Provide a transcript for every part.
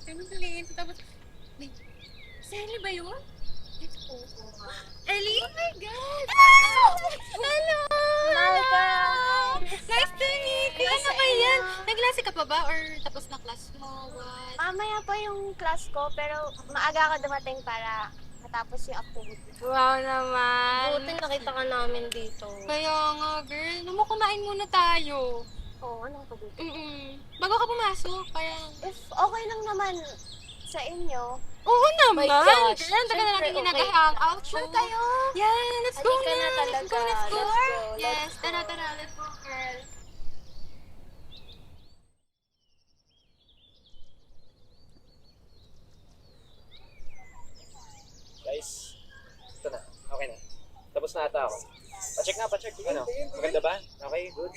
Tinutulin. Tapos, may, Sally ba yun? Oo. Ellie? Oh my God! Hello! Nice to meet you! Ano ba yan? Naglase ka pa ba? Or tapos na class mo? What? Mamaya pa yung class ko, pero maaga ka dumating para matapos yung activity. Wow naman! Buti nakita ka namin dito. Kaya nga, girl. Namu, kumain muna tayo. Oo, ano ka dito? Bago ka pumasok, parang... If okay lang naman sa inyo, Oo naman! My gosh. Girl, tagal na natin Siyempre, ginag-hang out. sure tayo. Yeah, let's go Halika na! na talaga. Let's go! Let's go, Yes, let's go. tara, let's go, girl. Guys, ito na. Okay na. Tapos na ata ako. Pa-check na, pa-check. Ano? Maganda ba? Okay, good.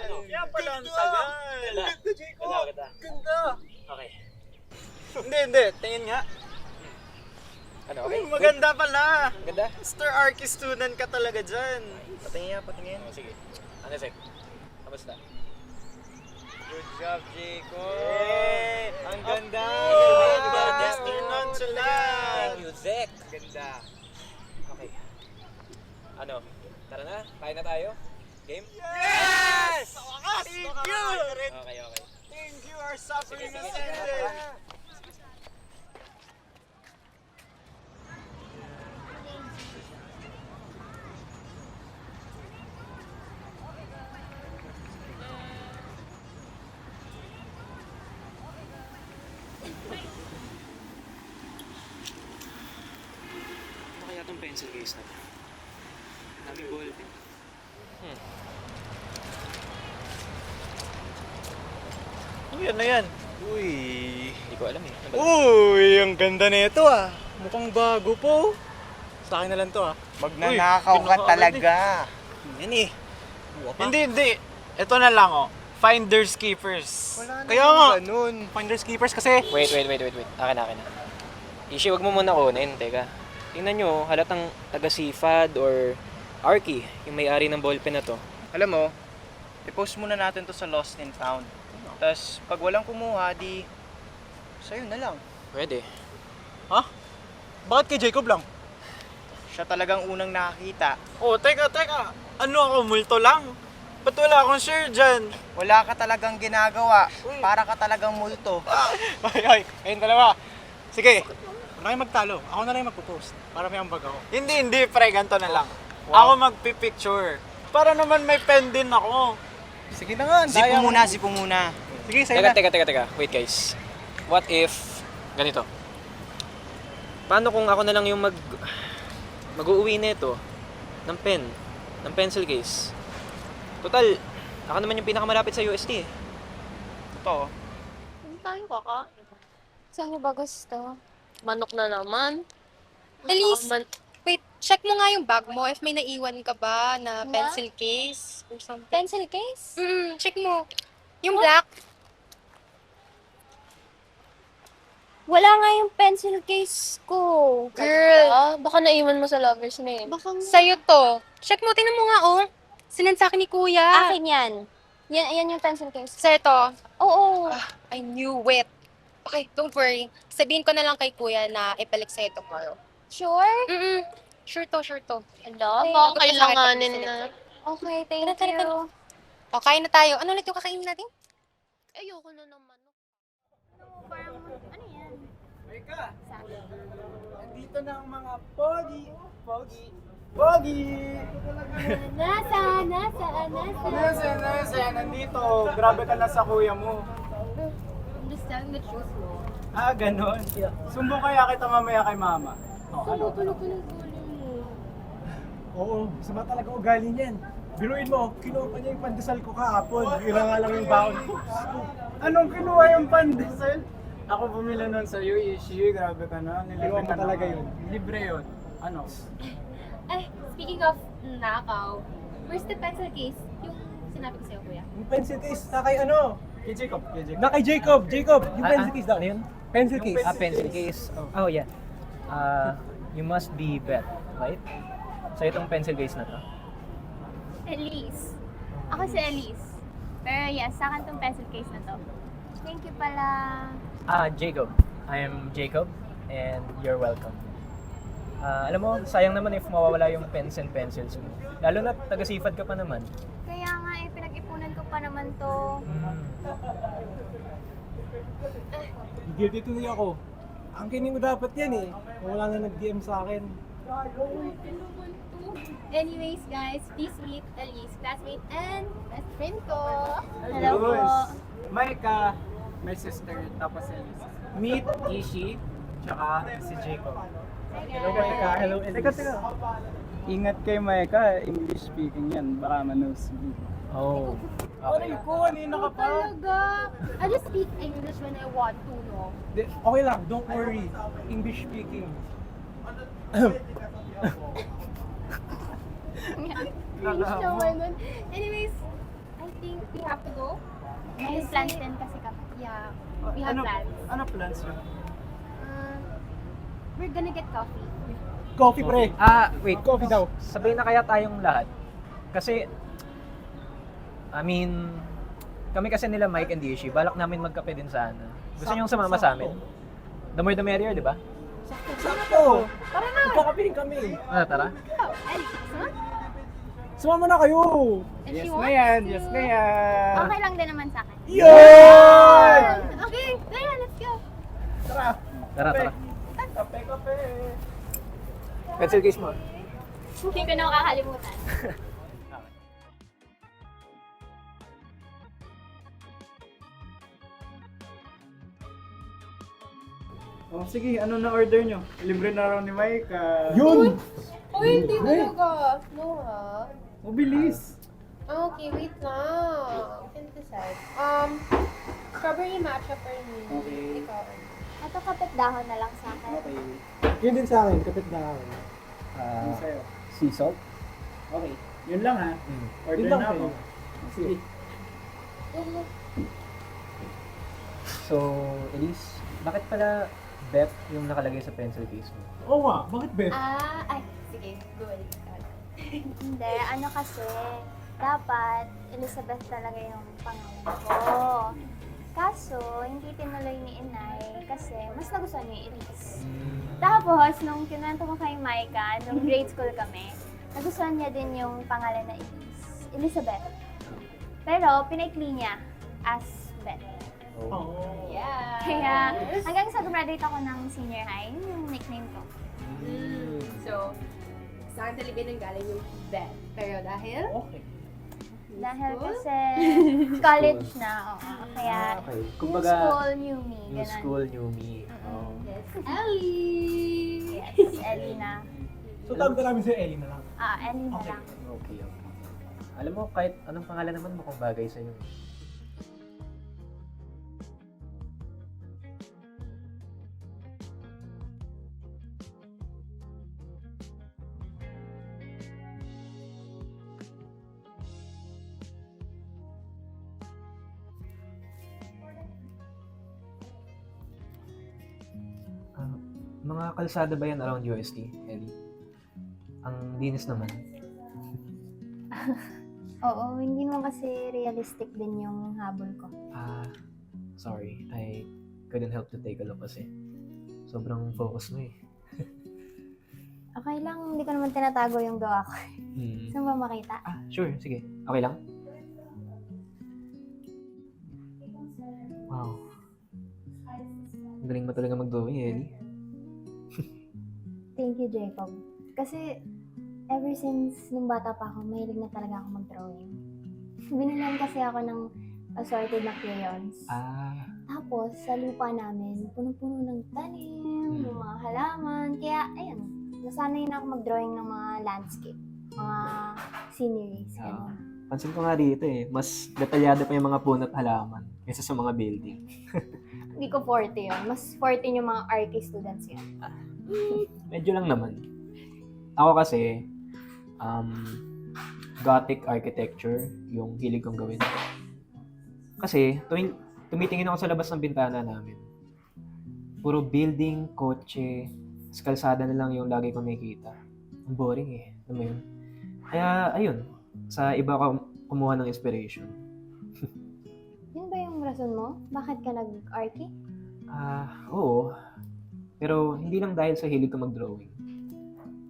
Ano? Yan pala ang tagal. Ganda. Ganda, Jacob. Ganda. Ganda. Okay. Hindi. Tingin nga. Ano, okay? Maganda pala. Ganda? Mr. Arky student ka talaga dyan. Patingin nga, patingin. Oh, sige. Ano, sec? Kamusta? Good job, Jacob. Yay! Ang ganda! Mr. Nonchalant. Thank you, Zek! Ganda. Okay. Ano? Tara na? Kain na tayo? Game? Yes! Sa wakas! Thank you! Okay. Thank you, our suffering Sige, attendant. Ano kaya itong pencil case na to? Daming ballpen. Ano yan? Uy. Hindi ko alam eh. Ano ba? Uy, ang ganda nito ah. Mukhang bago po. Sa akin na lang to ah. Magnanakaw ka kinuha talaga. Yan eh. Hindi. Ito na lang oh. Finders keepers. Wala Kaya nga. ganun. Finders keepers kasi. Wait. Akin na. Ishi, wag mo muna kunin. Teka. Tingnan nyo, halatang taga-Sifad or Arky, yung may-ari ng ballpen na to. Alam mo, i-post muna natin to sa Lost and Found. Tapos, pag walang kumuha, di sa'yo na lang. Pwede. Ha? Bakit kay Jacob lang? Siya talagang unang nakakita. Oh, teka. Ano ako, multo lang? Ba't wala akong share dyan? Wala ka talagang ginagawa. Para ka talagang multo. Ay, ayun dalawa. Sige, huwag na kayo magtalo. Ako na lang yung magpo-post. Para may ambag ako. Hindi, pre, ganito na lang. Wow. Ako magpipicture. Para naman may pen din ako. Sige na nga, zip mo muna. Sige, sa'yo na. Teka. Wait guys. What if, ganito. Paano kung ako na lang yung mag-uuwi nito ng pen, ng pencil case? Total, ako naman yung pinakamalapit sa UST eh. Ito. Saan tayo kakain? Saan niyo ba gusto? Manok na naman. Elise, Man- wait, check mo nga yung bag mo if may naiwan ka ba na Na? pencil case or something. Pencil case? Check mo. Yung black. Wala nga yung pencil case ko. Girl. Baka naiwan mo sa lover's name. Sa'yo to. Check mo, tingnan mo nga oh. Sinend sa akin ni Kuya. Akin yan. Yan yung pencil case. Sa'yo to. Oo. I knew it. Okay, don't worry. Sabihin ko na lang kay Kuya na ibalik sa'yo tomorrow. Sure? Sure to. Hello? Okay, Baka bago kailanganin pa sa na. akin Okay, thank Tara. you. O, kain na tayo. Ano ulit yung kakainin natin? Ayoko na ng manok. Nandito na ang mga pogi. Nasaan? Nandito. Grabe ka na sa kuya mo. I'm just telling the truth mo. Ganon. Sumbo kaya kita mamaya kay mama. Tulog ko ng ulo mo. Oo, sama talaga ugali niyan. Biruin mo, kinuha pa niya yung pandesal ko kahapon. Bira nga lang yung baon ko. Anong kinuha yung pandesal? Ako bumili nun sa Ishi. Grabe ka na. Kinuha mo talaga yun. Libre yun. Ano? Ay, speaking of nakaw, where's the pencil case? Yung sinabi ko sa'yo, kuya. Yung pencil case, na kay ano? Kay Jacob. Na kay Jacob! Yung pencil case daw. Ano yun? Pencil case. Pencil case. Oh, yeah. You must be Beth, right? So itong pencil case na to. Elise. Ako si Elise. Pero yes, sa akin tong pencil case na to. Thank you pala. Jacob. I am Jacob and you're welcome. Alam mo, sayang naman if mawawala yung pens and pencils mo. Lalo na taga-sifad ka pa naman. Kaya nga pinag-ipunan ko pa naman to. Guilty tuloy ako. Ang kining ko dapat yan eh. Kung wala na nag-DM sa akin. Anyways, guys, please meet Elise, classmate and best friend ko. Hello po. Maika, my sister, tapos Elise. Meet Ishi, tsaka si Jacob. Hello, Maika. Hello, Elise. Ingat kay Maika, English speaking yan, baka manusbi. Oh. Aray ko, kanina ka pa. Talaga. I just speak English when I want to, no? Okay lang, don't worry. English speaking. English naman nun. Anyways, I think we have to go. May plans din kasi kami. Yeah, we have plans. Ano plans yun? We're gonna get coffee. Coffee, pre. Wait. Coffee daw. Sabay na kaya tayong lahat. Kasi, kami kasi nila Mike and Ishi, balak namin magkape din sana. Gusto niyong sumama sa amin? The more the merrier, di ba? Sakto. Tara na! Magkakapiling kami. Tara. Alice, huh? Sumama na kayo. If she Yes wants na yan, to. yes na yan. Okay lang din naman sa akin. Yay! Okay, Leia, let's go. Tara. Kape, kape. Pencil case mo. Hindi ko na makakalimutan. Oh, sige, ano na order nyo? Libre na raw ni Maika. Yun! Uy, hindi talaga. No, ha? Mabilis. Okay, wait lang. I can decide. Strawberry matcha for me. Okay. Ikaw. Ito kapit dahon na lang sa akin. Okay. Yun din sa akin, kapit na ako. Ano sa'yo? Sea salt. Okay. Yun lang ha. Order Yun lang na ako. sa'yo. Sige. So, Elise, bakit pala Beth yung nakalagay sa pencil case mo? Oo nga, bakit Bet? Sige, go ahead. Hindi, ano kasi, dapat Elizabeth talaga yung pangalan ko. Kaso, hindi tinuloy ni Inay kasi mas nagustuhan niya yung Elise. Tapos, nung kinento ko kay Maika, nung grade school kami, nagustuhan niya din yung pangalan na Elizabeth. Pero, pinaikli niya as Beth. Oh. Yeah. Kaya, hanggang sa graduate ako ng senior high, yun yung nickname ko. So, saan talaga nang galing yung Beth? Pero dahil? Okay. Dahil School? kasi college na, oo. Kaya, Okay. new Kumbaga, school, new me. new Ganun. school, new me. Oh. Yes. Ellie! Yes, Ellie na. So tawag na namin si Ellie na lang. Ellie na Okay. lang. Okay. Alam mo, kahit anong pangalan naman mukhang bagay sa'yo. Mga kalsada ba yan around UST, Ellie? Ang linis naman. Oo, hindi naman kasi realistic din yung habol ko. Sorry. I couldn't help to take a look kasi. Sobrang focus mo eh. Okay lang, hindi ko naman tinatago yung gawa ko. Saan ba makita? Sure. Sige. Okay lang? Wow. Ang galing mo talaga mag-drawing, Ellie. Thank you, Jacob. Kasi, ever since nung bata pa ako, mahilig na talaga ako mag-drawing. Binilan kasi ako ng assorted na crayons. Tapos, sa lupa namin, puno-puno ng tanim, ng mga halaman. Kaya, ayun, nasanay na ako mag-drawing ng mga landscape, mga sceneries. Ganun. Pansin ko nga dito eh, mas detalyado pa yung mga puno at halaman kaysa sa mga building. Hindi ko 40 yun. Mas 40 yung mga RK students yun. Medyo lang naman. Ako kasi, Gothic architecture yung hilig kong gawin. Kasi, tuwing tumitingin ako sa labas ng bintana namin, puro building, kotse, kalsada na lang yung lagi kong nakikita. Ang boring eh. Alam mo yun? Kaya, ayun, sa iba ko kumuha ng inspiration. Yun ba yung rason mo? Bakit ka nag-arty? Oo. Pero hindi lang dahil sa hilig ko mag-drawing.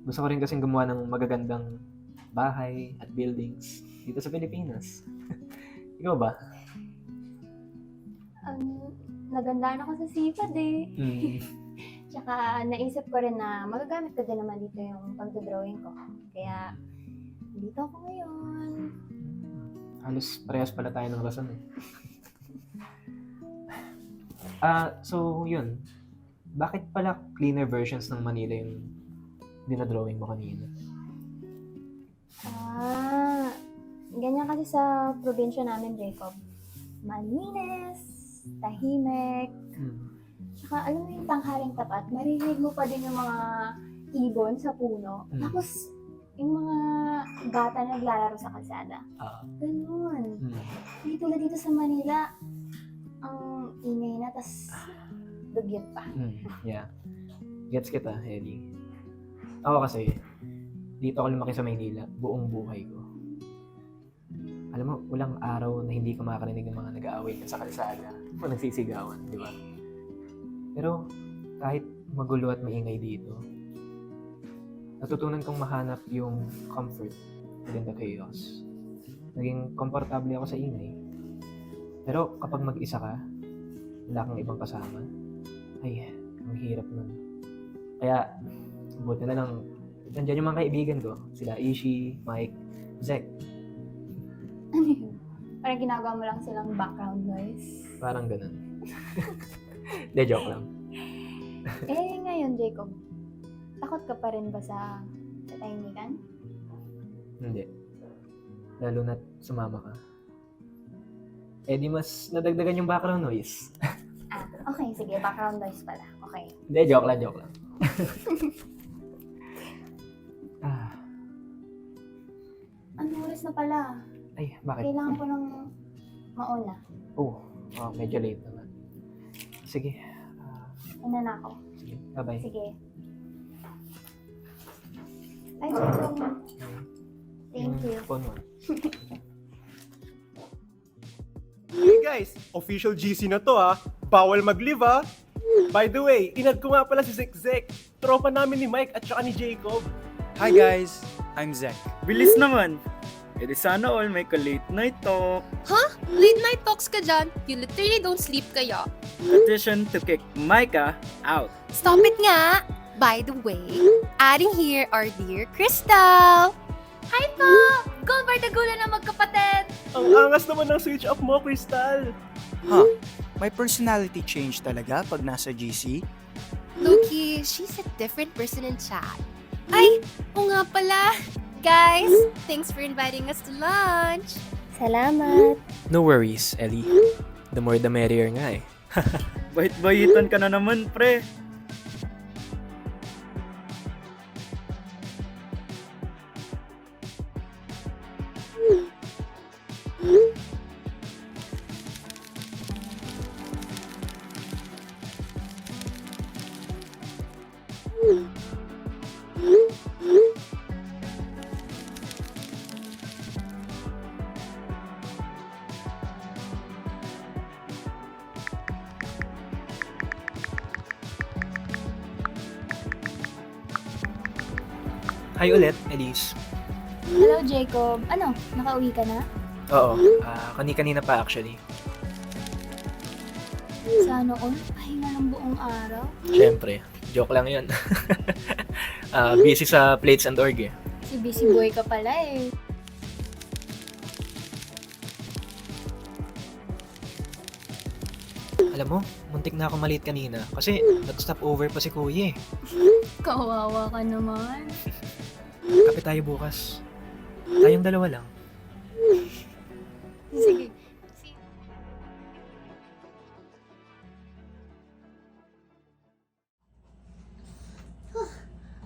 Gusto ko rin kasing gumawa ng magagandang bahay at buildings dito sa Pilipinas. Ikaw ba? Nagandaan ako sa sipad eh. Mm. Tsaka naisip ko rin na magagamit ko din naman dito yung pagdodrawing ko. Kaya, dito ako ngayon. Halos parehas pala tayo ng rason eh. So yun. Bakit pala cleaner versions ng Manila yung dinadrawing mo kanina? Ganyan kasi sa probinsya namin, Jacob. Malinis, tahimik. Tsaka alam mo yung tanghaling tapat, maririnig mo pa din yung mga ibon sa puno. Tapos, yung mga bata naglalaro sa kalsada. Ganun. Hindi tulad dito sa Manila, ang ingay na, tas dugyot pa. Yeah. Gets kita, Ellie. Ako kasi, dito ako lumaki sa Maynila, buong buhay ko. Alam mo, walang araw na hindi ka makakarinig ng mga nag-aaway sa kalsada o nagsisigawan, di ba? Pero kahit magulo at maingay dito, natutunan kong mahanap yung comfort within the chaos. Naging komportable ako sa ingay. Pero kapag mag-isa ka, wala kang ibang kasama, ay, ang hirap nun. Kaya, buti na lang, nandiyan yung mga kaibigan ko. Sila Ishi, Mike, Zek. Ano yun? Parang ginagawa mo lang silang background noise. Parang ganun. De, joke lang. Ngayon, Jacob, takot ka pa rin ba sa tahimikan? Hindi. Lalo na't sumama ka. Di mas nadagdagan yung background noise. Okay, sige, background noise pala. Okay. Hindi, joke lang. Ano oras na pala? Ay, bakit? Kailangan ko ng mauna. Medyo late naman. Sige. Una na ako. Sige, bye-bye. Sige. Ay, Jacob. Thank you. Phone mo. Hey guys, official GC na to ha. Bawal mag-live ha. By the way, inad ko nga pala si Zek. Tropa namin ni Mike at saka ni Jacob. Hi guys, I'm Zach. Bilis naman. E di sana all may ka-late night talk. Late night talks ka dyan. You literally don't sleep kaya. Petition to kick Micah out. Stop it nga! By the way, adding here our dear Crystal! Hi po! Gold the gula na magkapatid! Ang angas naman ng switch up mo, Crystal. May personality change talaga pag nasa GC? Loki, she's a different person in chat. Ay, o nga pala. Guys, thanks for inviting us to lunch. Salamat. No worries, Ellie. The more the merrier nga eh. Bait-baitan ka na naman, pre. Hi ulit, Elise. Hello, Jacob. Ano, nakauwi ka na? Oo, kani-kanina pa actually. Sana all, pahinga ng buong araw. Siyempre, joke lang yun. Busy sa plates and org eh. Si busy boy ka pala eh. Alam mo, muntik na ako maliit kanina kasi nag-stop over pa si Kuya eh. Kawawa ka naman. Kape tayo bukas. Tayong dalawa lang. Sige.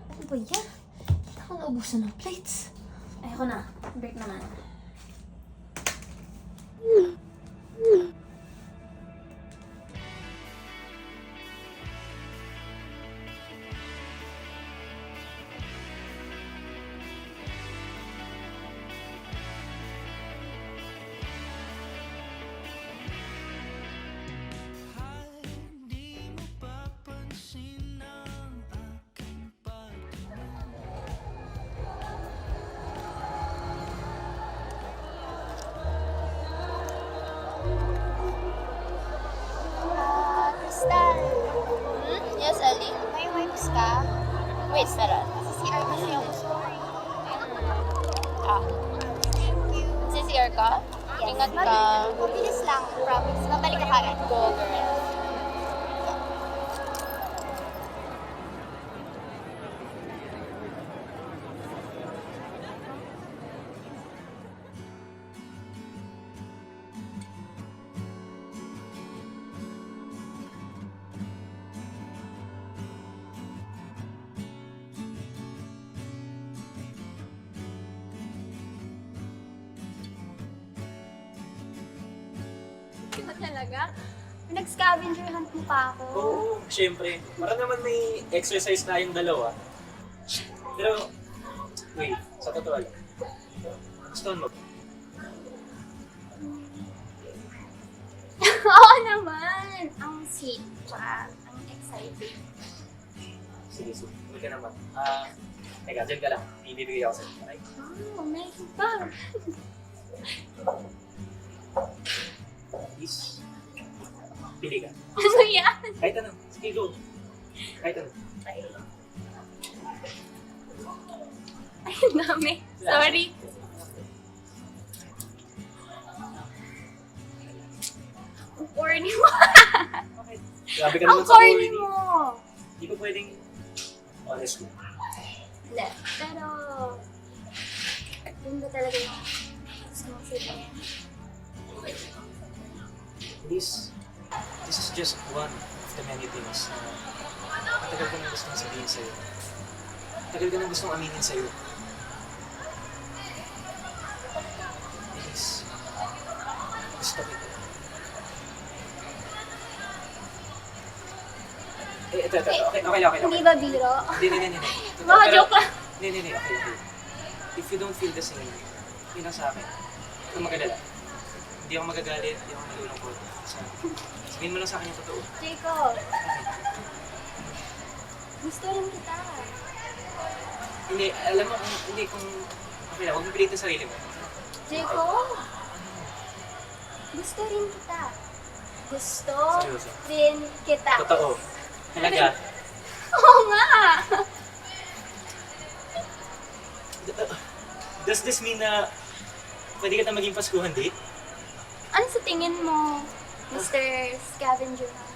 Ano ba yan? Hindi ako naubusan ng plates. Ayoko na. Break naman. restaurant. CR kasi yung gusto ko. CR ka? Ingat ka. Mabilis lang, promise. Babalik ka kagad. Go, girl. Diba talaga? Pinag-scavenger hunt mo pa ako. Oo, syempre. Para naman may exercise tayong dalawa. Pero, wait, sa totoo lang. Gusto mo? Oo naman! Ang sweet, tsaka ang exciting. Sige, sige. Huwag ka naman. Teka, dyan ka lang. Ibibigay ako sa'yo. Okay? Oh, nice pa! Please. Pili ka. Ano yan? Kahit ano. Sige, go. Kahit ano. Ay, ang dami. Sorry. Ang corny mo. Grabe ka Ang naman sa corny corny. mo. Hindi ko pwedeng honest ko. Hindi. Pero, yun ba talaga yung gusto mong sabihin? This is just one of the many things na matagal ko na gustong sabihin sa'yo. Matagal ko na gustong aminin sa'yo. Please. Gusto kita. Ito. Okay lang. Hindi ba biro? Hindi. Mga joke lang. Hindi. Okay. If you don't feel the same, yun lang sa akin. Huwag kang mag-alala. Hindi ako magagalit, hindi ako malulungkot. Sabihin mo lang sa akin yung totoo. Jacob, gusto rin kita. Hindi, alam mo, kung okay lang, huwag mo pilit ang sarili mo. Jacob, gusto rin kita. Gusto Seryoso? rin kita. Totoo. Talaga. Oo nga! Does this mean na pwede ka na maging Paskuhan date? Ano sa tingin mo, Mr. Scavenger Hunt?